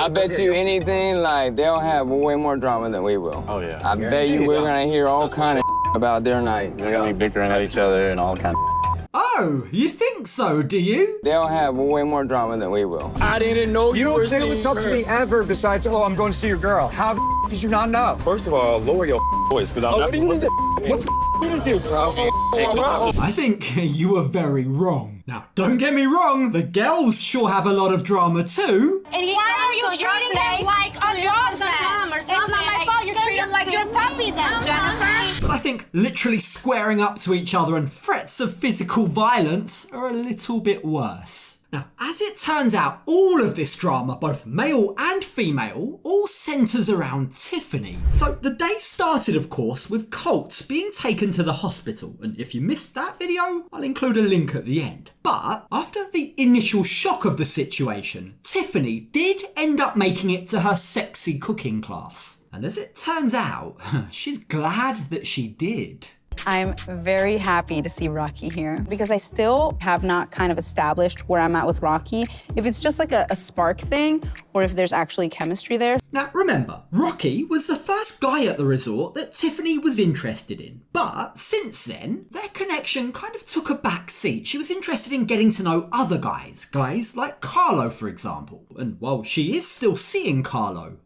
I bet you anything, like, they'll have way more drama than we will. Oh, yeah. I bet you we're gonna hear all kind of about their night. They're gonna be bickering at each other and all kinds of. Oh, you think so, do you? They'll have way more drama than we will. I didn't know you don't say what's up to me ever besides, oh, I'm going to see your girl. How did you not know? First of all, lower your voice, because I'm not... What do you need to... What the you do, bro? I think you were very wrong. Now, don't get me wrong, the girls sure have a lot of drama too. And why are you treating them like a dog then? It's not my fault. You treat them like your puppy then, Jennifer. But I think literally squaring up to each other and threats of physical violence are a little bit worse. Now, as it turns out, all of this drama, both male and female, all centres around Tiffany. So the day started, of course, with Colt being taken to the hospital. And if you missed that video, I'll include a link at the end. But after the initial shock of the situation, Tiffany did end up making it to her sexy cooking class. And as it turns out, she's glad that she did. I'm very happy to see Rocky here because I still have not kind of established where I'm at with Rocky. If it's just like a spark thing or if there's actually chemistry there. Now remember, Rocky was the first guy at the resort that Tiffany was interested in. But since then, their connection kind of took a back seat. She was interested in getting to know other guys like Carlo, for example. And while she is still seeing Carlo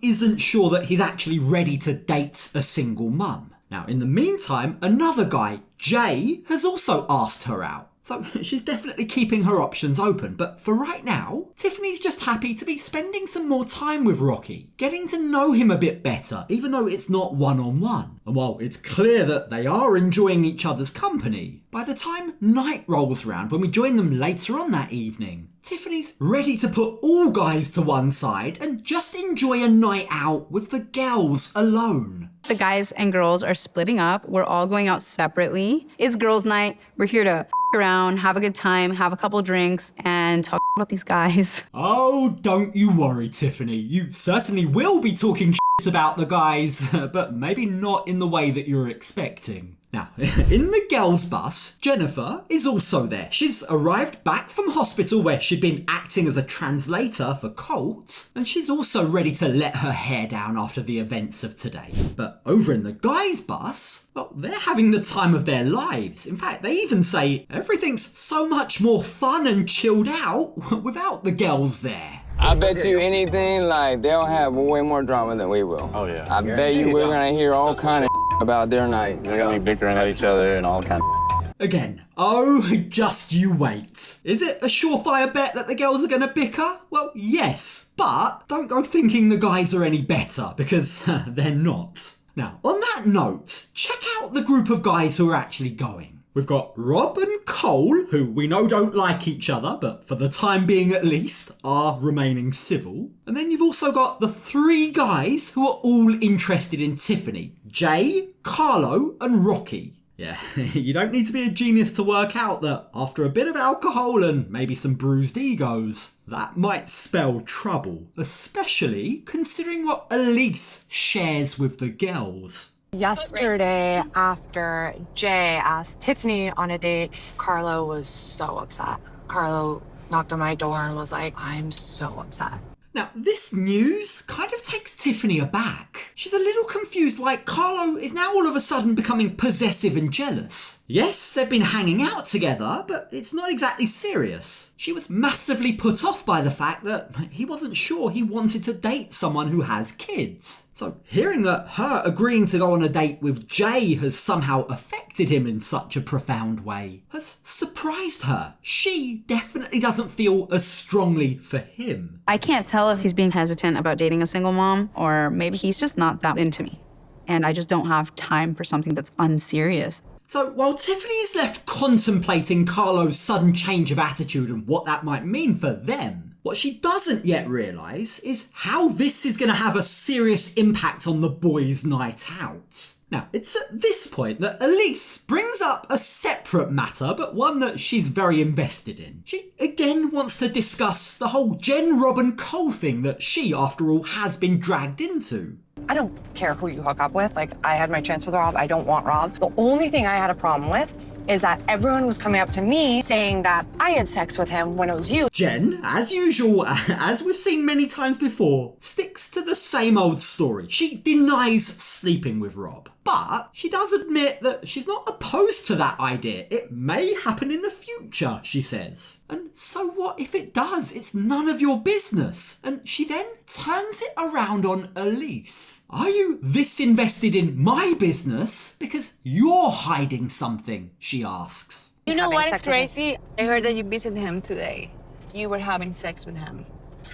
isn't sure that he's actually ready to date a single mum. Now, in the meantime, another guy, Jay, has also asked her out. So she's definitely keeping her options open. But for right now, Tiffany's just happy to be spending some more time with Rocky, getting to know him a bit better, even though it's not one-on-one. And while it's clear that they are enjoying each other's company, by the time night rolls around, when we join them later on that evening, Tiffany's ready to put all guys to one side and just enjoy a night out with the girls alone. The guys and girls are splitting up. We're all going out separately. It's girls' night. We're here to around, have a good time, have a couple drinks, and talk about these guys. Oh, don't you worry, Tiffany. You certainly will be talking about the guys, but maybe not in the way that you're expecting. Now, in the girls' bus, Jeniffer is also there. She's arrived back from hospital where she'd been acting as a translator for Colt, and she's also ready to let her hair down after the events of today. But over in the guys' bus, well, they're having the time of their lives. In fact, they even say everything's so much more fun and chilled out without the girls there. I bet you anything, like, they'll have way more drama than we will. Oh, yeah. I bet you we're gonna hear all kind of about their night. They're gonna be bickering at each other and all kinds of. Again, oh, just you wait. Is it a surefire bet that the girls are gonna bicker? Well, yes, but don't go thinking the guys are any better, because they're not. Now, on that note, check out the group of guys who are actually going. We've got Rob and Cole, who we know don't like each other, but for the time being at least, are remaining civil. And then you've also got the three guys who are all interested in Tiffany. Jay, Carlo, and Rocky. Yeah, you don't need to be a genius to work out that after a bit of alcohol and maybe some bruised egos, that might spell trouble, especially considering what Elise shares with the girls. Yesterday, after Jay asked Tiffany on a date, Carlo was so upset. Carlo knocked on my door and was like, I'm so upset. Now, this news kind of takes Tiffany aback. She's a little confused why Carlo is now all of a sudden becoming possessive and jealous. Yes, they've been hanging out together, but it's not exactly serious. She was massively put off by the fact that he wasn't sure he wanted to date someone who has kids. So hearing that her agreeing to go on a date with Jay has somehow affected him in such a profound way has surprised her. She definitely doesn't feel as strongly for him. I can't tell if he's being hesitant about dating a single mom, or maybe he's just not that into me. And I just don't have time for something that's unserious. So while Tiffany is left contemplating Carlo's sudden change of attitude and what that might mean for them, what she doesn't yet realise is how this is going to have a serious impact on the boys' night out. Now, it's at this point that Elise brings up a separate matter, but one that she's very invested in. She again wants to discuss the whole Jen, Rob and Cole thing that she, after all, has been dragged into. I don't care who you hook up with. Like, I had my chance with Rob. I don't want Rob. The only thing I had a problem with is that everyone was coming up to me saying that I had sex with him when it was you. Jen, as usual, as we've seen many times before, sticks to the same old story. She denies sleeping with Rob. But she does admit that she's not opposed to that idea. It may happen in the future, she says. And so what if it does? It's none of your business. And she then turns it around on Elise. Are you this invested in my business because you're hiding something? She asks. You know what is crazy? I heard that you visited him today. You were having sex with him.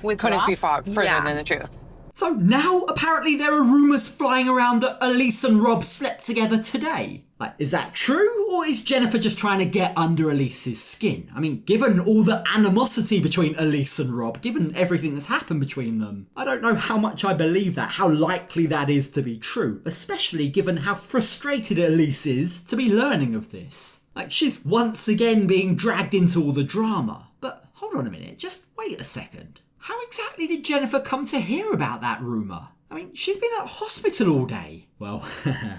Couldn't be further than the truth. So now apparently there are rumours flying around that Elise and Rob slept together today. Like, is that true, or is Jennifer just trying to get under Elise's skin? I mean, given all the animosity between Elise and Rob, given everything that's happened between them, I don't know how much I believe that, how likely that is to be true, especially given how frustrated Elise is to be learning of this. Like, she's once again being dragged into all the drama. But hold on a minute, just wait a second. How exactly did Jennifer come to hear about that rumour? I mean, she's been at hospital all day. Well,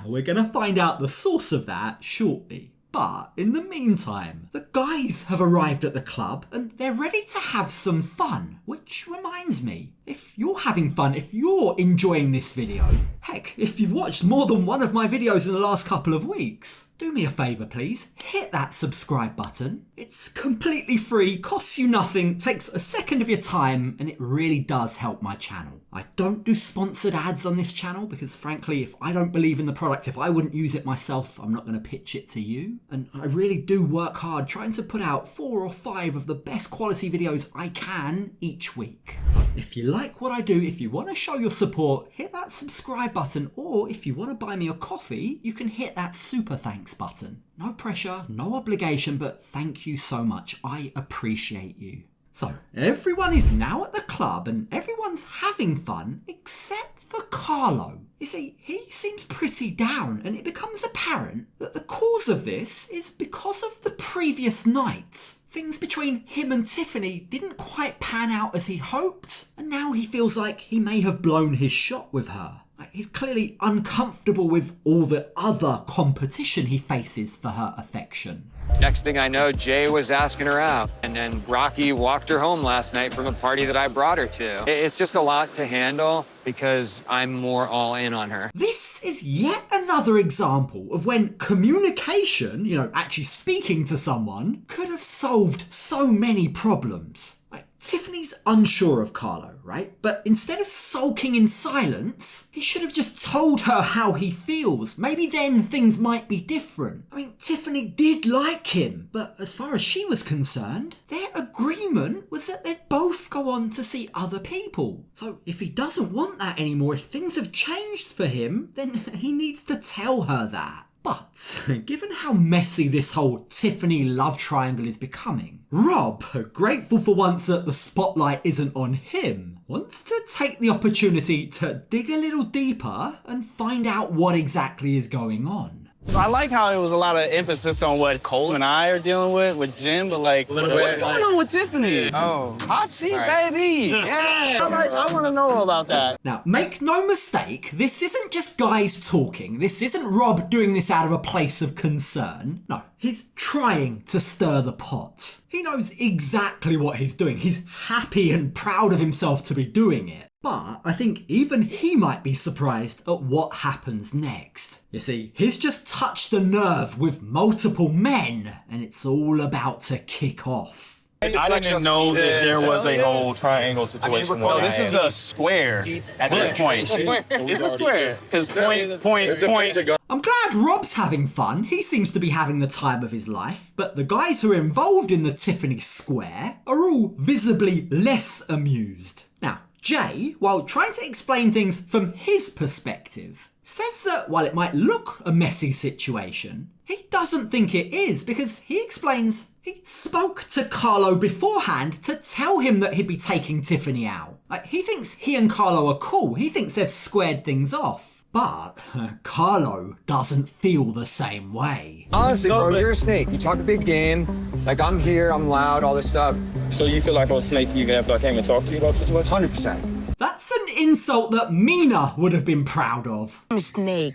we're going to find out the source of that shortly. But in the meantime, the guys have arrived at the club and they're ready to have some fun. Which reminds me, if you're having fun, if you're enjoying this video, heck, if you've watched more than one of my videos in the last couple of weeks, do me a favour please, hit that subscribe button. It's completely free, costs you nothing, takes a second of your time, and it really does help my channel. I don't do sponsored ads on this channel because frankly, if I don't believe in the product, if I wouldn't use it myself, I'm not going to pitch it to you. And I really do work hard trying to put out 4 or 5 of the best quality videos I can each week. So if you like what I do, if you want to show your support, hit that subscribe button, or if you want to buy me a coffee, you can hit that super thanks button. No pressure, no obligation, but thank you so much. I appreciate you. So, everyone is now at the club and everyone's having fun except for Carlo. You see, he seems pretty down and it becomes apparent that the cause of this is because of the previous night. Things between him and Tiffany didn't quite pan out as he hoped, and now he feels like he may have blown his shot with her. He's clearly uncomfortable with all the other competition he faces for her affection. Next thing I know, Jay was asking her out, and then Rocky walked her home last night from a party that I brought her to. It's just a lot to handle because I'm more all in on her. This is yet another example of when communication, actually speaking to someone, could have solved so many problems. Tiffany's unsure of Carlo, right? But instead of sulking in silence, he should have just told her how he feels. Maybe then things might be different. I mean, Tiffany did like him, but as far as she was concerned, their agreement was that they'd both go on to see other people. So if he doesn't want that anymore, if things have changed for him, then he needs to tell her that. But, given how messy this whole Tiffany love triangle is becoming, Rob, grateful for once that the spotlight isn't on him, wants to take the opportunity to dig a little deeper and find out what exactly is going on. So I like how it was a lot of emphasis on what Cole and I are dealing with Jen, but what's going on with Tiffany? Oh. Hot seat, baby. Yeah. I want to know about that. Now, make no mistake, this isn't just guys talking. This isn't Rob doing this out of a place of concern. No, he's trying to stir the pot. He knows exactly what he's doing. He's happy and proud of himself to be doing it. But I think even he might be surprised at what happens next. You see, he's just touched a nerve with multiple men, and it's all about to kick off. I didn't know that there was a whole triangle situation. No, this is a square at this point. It's a square. Because point. I'm glad Rob's having fun. He seems to be having the time of his life. But the guys who are involved in the Tiffany square are all visibly less amused. Now, Jay, while trying to explain things from his perspective, says that while it might look a messy situation, he doesn't think it is because he explains he spoke to Carlo beforehand to tell him that he'd be taking Tiffany out. He thinks he and Carlo are cool. He thinks they've squared things off. But Carlo doesn't feel the same way. Honestly, bro, you're a snake. You talk a big game. I'm here, I'm loud, all this stuff. So you feel like I was a snake even after I came and talked to you about the situation? 100%. That's an insult that Mina would have been proud of. Snake,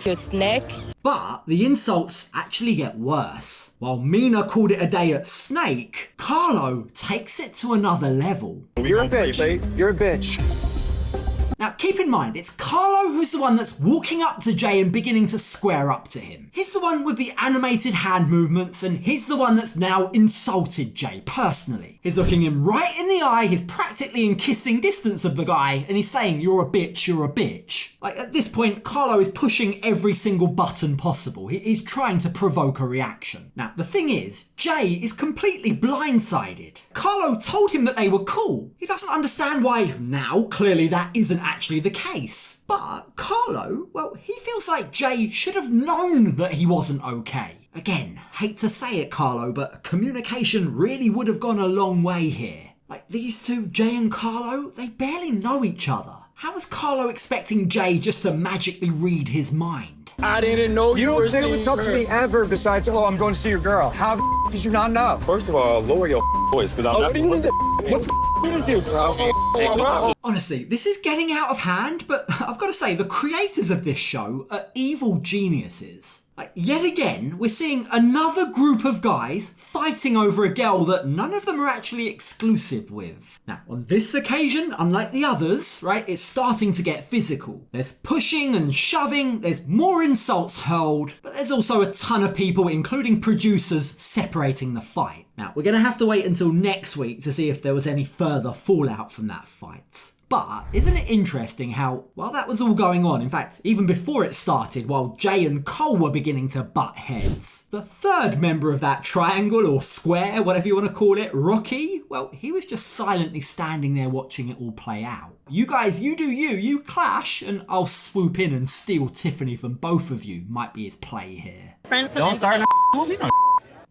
you snake. But the insults actually get worse. While Mina called it a day at Snake, Carlo takes it to another level. You're a bitch. You're a bitch. Now keep in mind, it's Carlo who's the one that's walking up to Jay and beginning to square up to him. He's the one with the animated hand movements, and he's the one that's now insulted Jay personally. He's looking him right in the eye, he's practically in kissing distance of the guy, and he's saying, "You're a bitch, you're a bitch." Like, at this point, Carlo is pushing every single button possible. He's trying to provoke a reaction. Now, the thing is, Jay is completely blindsided. Carlo told him that they were cool. He doesn't understand why now, clearly that isn't actually the case. But Carlo, well, he feels like Jay should have known that he wasn't okay. Again, hate to say it, Carlo, but communication really would have gone a long way here. Like, these two, Jay and Carlo, they barely know each other. How was Carlo expecting Jay just to magically read his mind? I didn't know You don't say what's up to me ever besides, oh, I'm going to see your girl. How the did you not know? First of all, lower your voice, because I'm not... What the you do, bro? Honestly, this is getting out of hand, but I've got to say, the creators of this show are evil geniuses. Like, yet again, we're seeing another group of guys fighting over a girl that none of them are actually exclusive with. Now, on this occasion, unlike the others, right, it's starting to get physical. There's pushing and shoving, there's more insults hurled, but there's also a ton of people, including producers, separating the fight. Now, we're going to have to wait until next week to see if there was any further fallout from that fight. But isn't it interesting how, while that was all going on, in fact, even before it started, while Jay and Cole were beginning to butt heads, the third member of that triangle or square, whatever you want to call it, Rocky, well, he was just silently standing there watching it all play out. You guys, you do you clash, and I'll swoop in and steal Tiffany from both of you, might be his play here. Don't start no.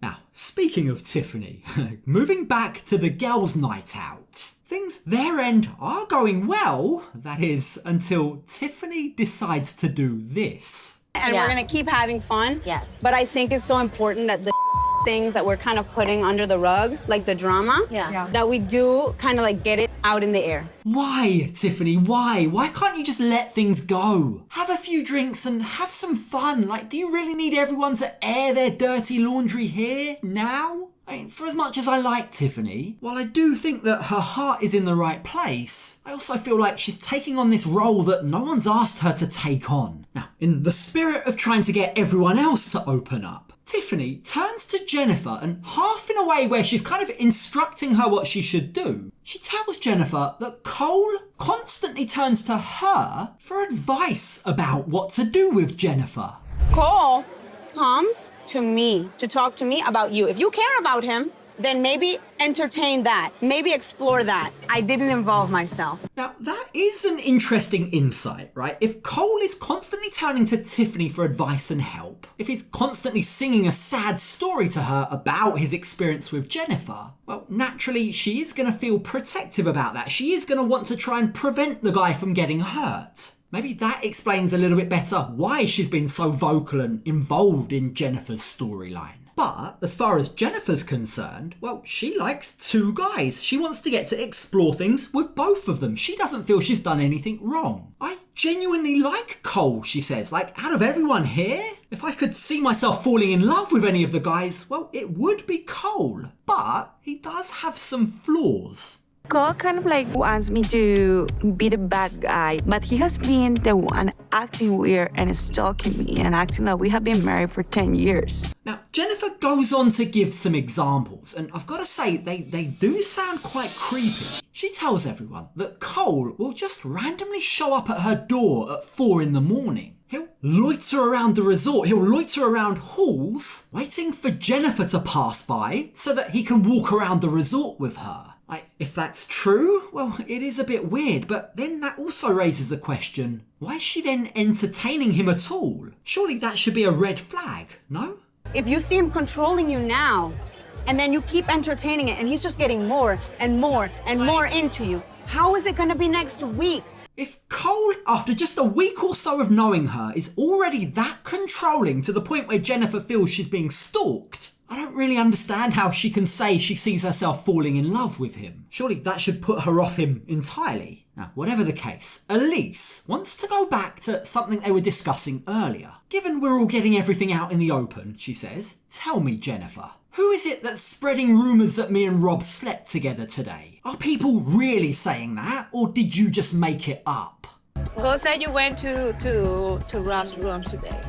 Now, speaking of Tiffany, moving back to the girls' night out, things their end are going well, that is, until Tiffany decides to do this. And we're gonna keep having fun. Yes. But I think it's so important that the things that we're kind of putting under the rug, like the drama, that we do kind of like get it out in the air. Why, Tiffany, why? Why can't you just let things go? Have a few drinks and have some fun. Like, do you really need everyone to air their dirty laundry here, now? I mean, for as much as I like Tiffany, while I do think that her heart is in the right place, I also feel like she's taking on this role that no one's asked her to take on. Now, in the spirit of trying to get everyone else to open up, Tiffany turns to Jeniffer and, half in a way where she's kind of instructing her what she should do, she tells Jeniffer that Cole constantly turns to her for advice about what to do with Jeniffer. Cole comes to me to talk to me about you. If you care about him, then maybe entertain that. Maybe explore that. I didn't involve myself. Now, that is an interesting insight, right? If Cole is constantly turning to Tiffany for advice and help, if he's constantly singing a sad story to her about his experience with Jeniffer, well, naturally, she is going to feel protective about that. She is going to want to try and prevent the guy from getting hurt. Maybe that explains a little bit better why she's been so vocal and involved in Jennifer's storyline. But as far as Jennifer's concerned, well, she likes two guys. She wants to get to explore things with both of them. She doesn't feel she's done anything wrong. I genuinely like Cole, she says. Like, out of everyone here, if I could see myself falling in love with any of the guys, well, it would be Cole. But he does have some flaws. Cole kind of like wants me to be the bad guy, but he has been the one acting weird and stalking me and acting like we have been married for 10 years. Now, Jeniffer goes on to give some examples, and I've got to say, they do sound quite creepy. She tells everyone that Cole will just randomly show up at her door at 4 in the morning. He'll loiter around the resort, he'll loiter around halls, waiting for Jeniffer to pass by so that he can walk around the resort with her. If that's true, well, it is a bit weird, but then that also raises the question, why is she then entertaining him at all? Surely that should be a red flag, no? If you see him controlling you now, and then you keep entertaining it, and he's just getting more and more and more into you, how is it gonna be next week? If Cole, after just a week or so of knowing her, is already that controlling to the point where Jennifer feels she's being stalked, I don't really understand how she can say she sees herself falling in love with him. Surely that should put her off him entirely. Now, whatever the case, Elise wants to go back to something they were discussing earlier. Given we're all getting everything out in the open, she says, tell me, Jennifer, who is it that's spreading rumours that me and Rob slept together today? Are people really saying that, or did you just make it up? Cole said you went to Rob's room today.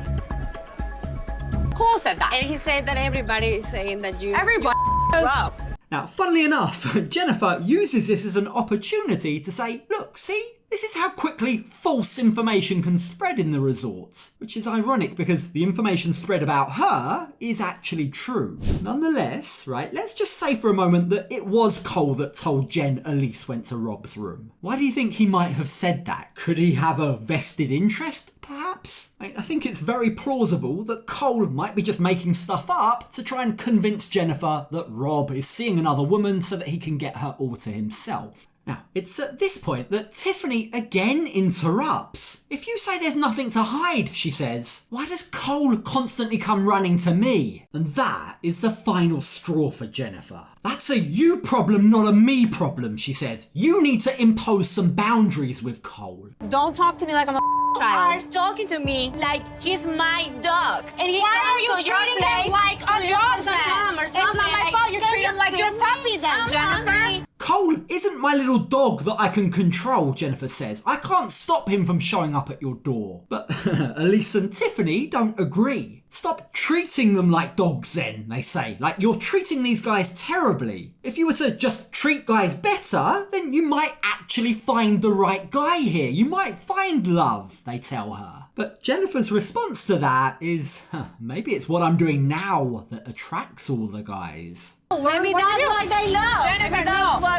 Cole said that. And he said that everybody is saying that you... Everybody Rob. Now, funnily enough, Jennifer uses this as an opportunity to say, look, see, this is how quickly false information can spread in the resort. Which is ironic because the information spread about her is actually true. Nonetheless, right, let's just say for a moment that it was Cole that told Jen Elise went to Rob's room. Why do you think he might have said that? Could he have a vested interest, perhaps? I think it's very plausible that Cole might be just making stuff up to try and convince Jennifer that Rob is seeing another woman so that he can get her all to himself. Now, it's at this point that Tiffany again interrupts. If you say there's nothing to hide, she says, why does Cole constantly come running to me? And that is the final straw for Jennifer. That's a you problem, not a me problem, she says. You need to impose some boundaries with Cole. Don't talk to me like I'm a child. Are talking to me like he's my dog. And he Why are you treating him like a dog then? It's not my fault. You treat him like your puppy then, Jennifer. Cole isn't my little dog that I can control, Jennifer says. I can't stop him from showing up at your door. But Elise and Tiffany don't agree. Stop treating them like dogs then, they say. Like, you're treating these guys terribly. If you were to just treat guys better, then you might actually find the right guy here. You might find love, they tell her. But Jennifer's response to that is, maybe it's what I'm doing now that attracts all the guys. Maybe that's what they love. Jennifer,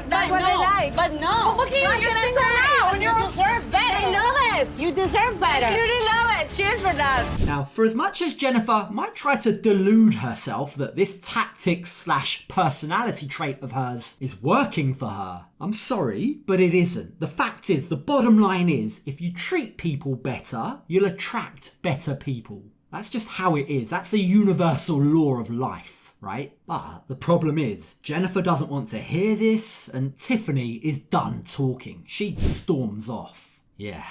That's what they like. But no. Look at you, You're you're single single now. You deserve better. They love it. You deserve better. You really love it. Cheers for that. Now, for as much as Jennifer might try to delude herself that this tactic/personality trait of hers is working for her, I'm sorry, but it isn't. The fact is, the bottom line is, if you treat people better, you'll attract better people. That's just how it is. That's a universal law of life, right? But the problem is, Jennifer doesn't want to hear this, and Tiffany is done talking. She storms off. Yeah,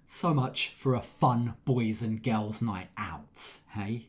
so much for a fun boys and girls night out, hey?